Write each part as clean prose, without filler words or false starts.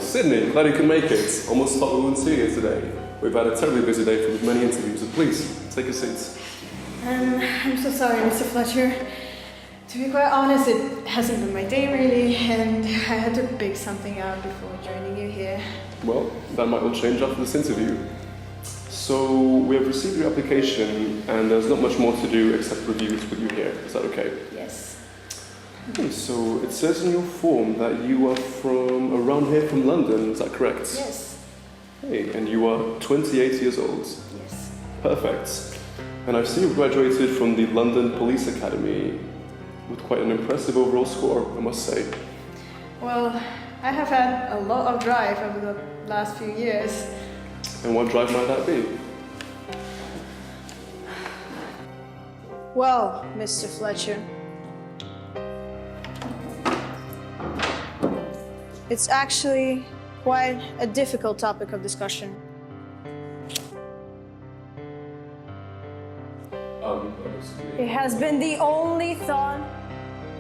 Sydney, glad you can make it. Almost thought we wouldn't see you today. We've had a terribly busy day with many interviews, so please, take a seat. I'm so sorry, Mr. Fletcher. To be quite honest, it hasn't been my day really, and I had to pick something out before joining you here. Well, that might all change after this interview. So, we have received your application, and there's not much more to do except review it with you here. Is that okay? Yes. Okay, so it says in your form that you are from around here from London, is that correct? Yes. Hey, and you are 28 years old. Yes. Perfect. And I see you graduated from the London Police Academy with quite an impressive overall score, I must say. Well, I have had a lot of drive over the last few years. And what drive might that be? Well, Mr. Fletcher, it's actually quite a difficult topic of discussion. It has been the only thought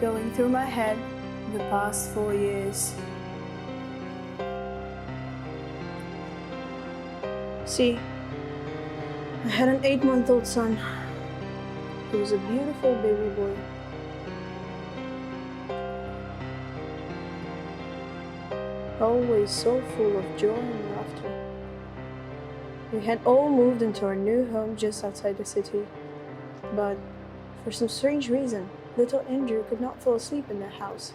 going through my head the past 4 years. See, I had an 8-month-old son. He was a beautiful baby boy. Always so full of joy and laughter. We had all moved into our new home just outside the city. But for some strange reason, little Andrew could not fall asleep in the house.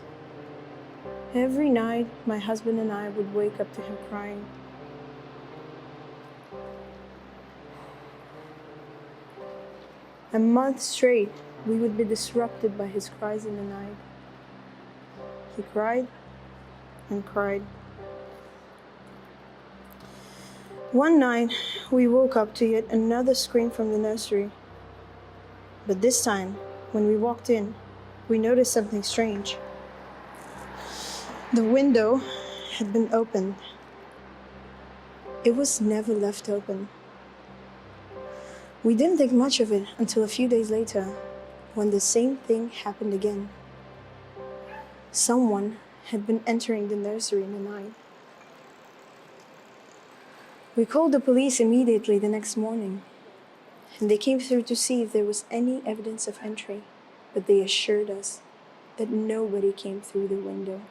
Every night, my husband and I would wake up to him crying. A month straight, we would be disrupted by his cries in the night. He cried and cried. One night, we woke up to yet another scream from the nursery. But this time, when we walked in, we noticed something strange. The window had been opened. It was never left open. We didn't think much of it until a few days later, when the same thing happened again. Someone had been entering the nursery in the night. We called the police immediately the next morning, and they came through to see if there was any evidence of entry, but they assured us that nobody came through the window.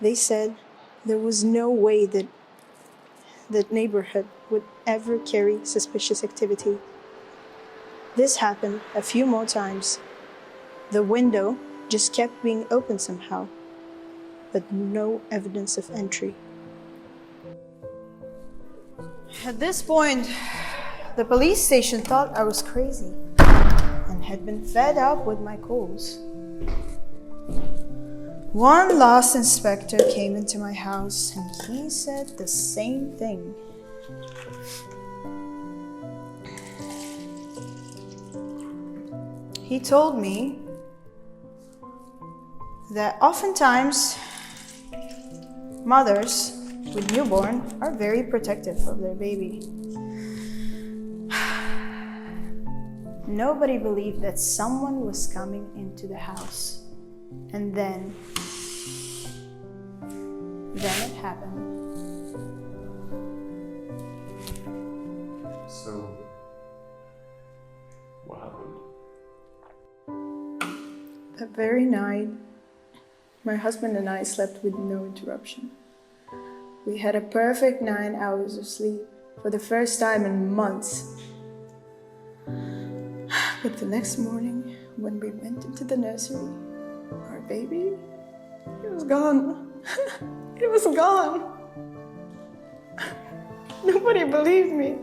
They said there was no way that neighborhood would ever carry suspicious activity. This happened a few more times. The window just kept being open somehow, but no evidence of entry. At this point, the police station thought I was crazy and had been fed up with my calls. One last inspector came into my house and he said the same thing. He told me that oftentimes mothers with newborn are very protective of their baby. Nobody believed that someone was coming into the house. And then it happened. So, what happened? That very night, my husband and I slept with no interruption. We had a perfect 9 hours of sleep for the first time in months. But the next morning, when we went into the nursery, our baby, it was gone. It was gone. Nobody believed me.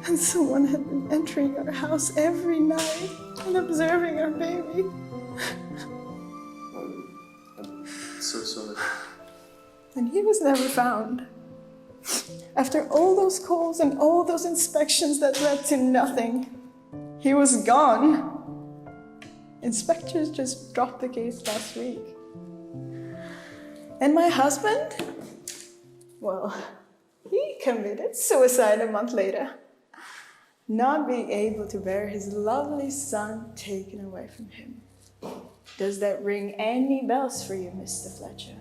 And someone had been entering our house every night and observing our baby. I'm so sorry. And he was never found. After all those calls and all those inspections that led to nothing, he was gone. Inspectors just dropped the case last week. And my husband? Well, he committed suicide a month later, not being able to bear his lovely son taken away from him. Does that ring any bells for you, Mr. Fletcher?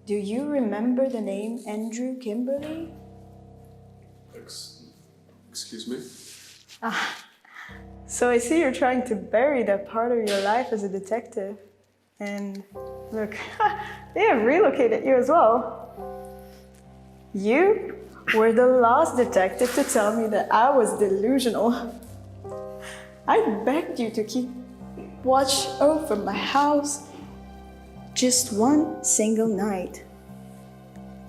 Do you remember the name Andrew Kimberly? Excuse me? So I see you're trying to bury that part of your life as a detective. And look, they have relocated you as well. You were the last detective to tell me that I was delusional. I begged you to keep watch over my house just one single night.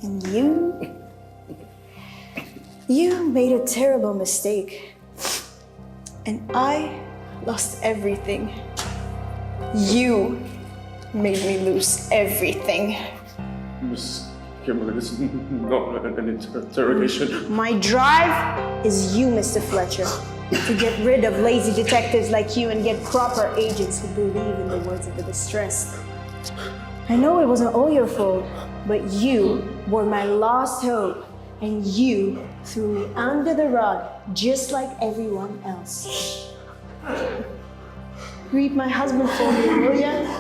And you made a terrible mistake. And I lost everything. You made me lose everything. Miss Kimberly, this is not an interrogation. My drive is you, Mr. Fletcher, to get rid of lazy detectives like you and get proper agents who believe in the words of the distressed. I know it wasn't all your fault, but you were my lost hope, and you threw me under the rug just like everyone else. Greet my husband for me, will ya?